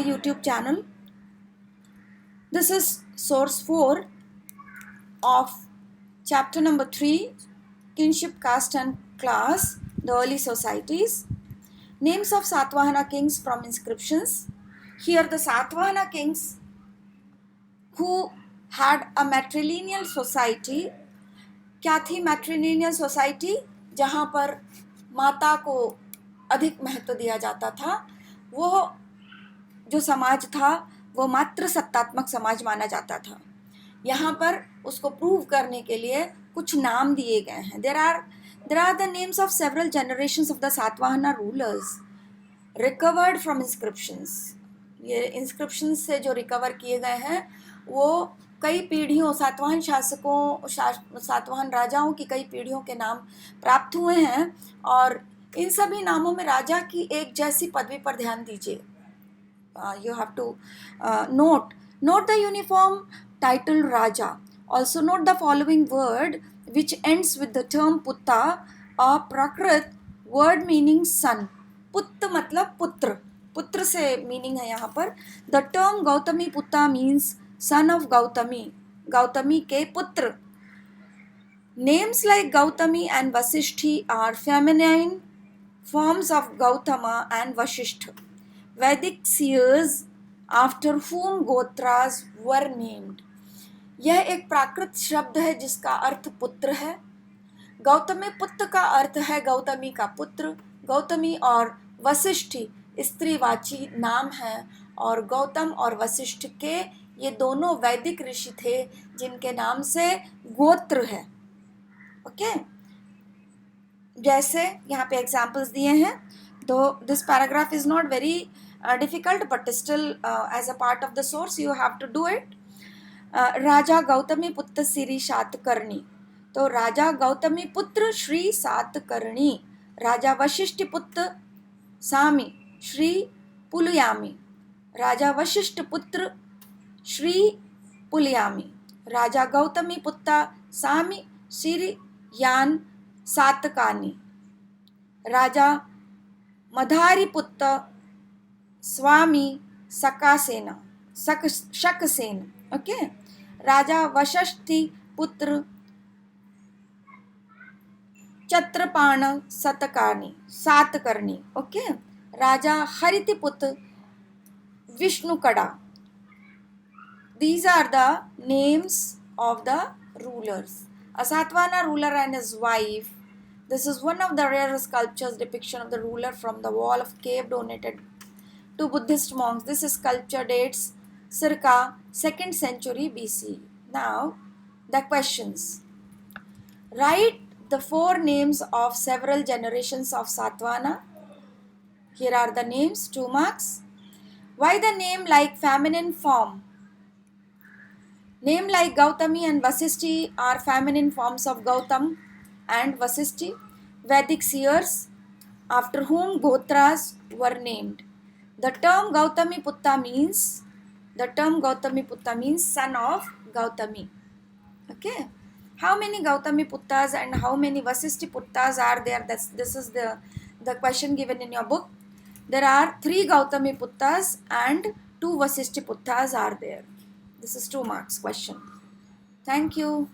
YouTube channel. This is source 4 of chapter number 3, Kinship, Caste and Class, the Early Societies. Names of Satvahana kings from inscriptions. Here the Satvahana kings who had a matrilineal society. क्या थी matrilineal society? जहाँ पर माता को अधिक महत्व दिया जाता था, वो जो समाज था वो मात्र सत्तात्मक समाज माना जाता था. यहाँ पर उसको प्रूव करने के लिए कुछ नाम दिए गए हैं. There are the names of several generations of the Satvahana rulers recovered from inscriptions. ये inscriptions से जो रिकवर किए गए हैं वो कई पीढ़ियों सातवाहन शासकों सातवाहन राजाओं की कई पीढ़ियों के नाम प्राप्त हुए हैं और इन सभी नामों में राजा की एक जैसी पदवी पर ध्यान दीजिए. You have to note the uniform title Raja. Also note the following word which ends with the term Putta or Prakrit, word meaning son. पुत्र मतलब पुत्र, पुत्र से मीनिंग है यहाँ पर. The term Gautami Putta means son of Gautami, Gautami के पुत्र. Names like Gautami and Vasishthi are feminine forms of Gautama and Vasishtha. Vedic seers after whom Gotras were named. यह एक प्राकृत शब्द है जिसका अर्थ पुत्र है. गौतमी पुत्र का अर्थ है गौतमी का पुत्र. गौतमी और वशिष्ठी स्त्रीवाची नाम है और गौतम और वशिष्ठ के ये दोनों वैदिक ऋषि थे जिनके नाम से गोत्र है. ओके, जैसे यहाँ पे एग्जाम्पल्स दिए हैं. तो this paragraph is not very difficult, but still as a part of the source you have to do it. राजा गौतमी पुत्र श्री सातकर्णी. तो राजा गौतमी पुत्र श्री सातकर्णी. राजा वशिष्ठ पुत्र सामी श्री पुलयामी. राजा वशिष्ठ पुत्र श्री पुलयामी. राजा गौतमी पुत्र सामी श्री यान सातकानी. राजा मधारी पुत्र स्वामी सकासेना शकसेन. ओके. राजा वशिष्ठी पुत्र छत्रपाण सातकर्णी. ओके. राजा हरिति पुत्र विष्णुकड़ा. These are the names of the rulers. A Satvahana ruler and his wife. This is one of the rare sculptures depiction of the ruler from the wall of cave donated to Buddhist monks. This sculpture dates circa 2nd century BC. Now, the questions. Write the 4 names of several generations of Satvahana. Here are the names, 2 marks. Why the name like feminine form? Name like Gautami and Vasishti are feminine forms of Gautam and Vasishti, Vedic seers after whom Gotras were named. The term Gautami Putta means son of Gautami. Okay. How many Gautami Puttas and how many Vasishti Puttas are there? This is the question given in your book. There are 3 Gautami Puttas and 2 Vasishti Puttas are there. This is 2 marks question. Thank you.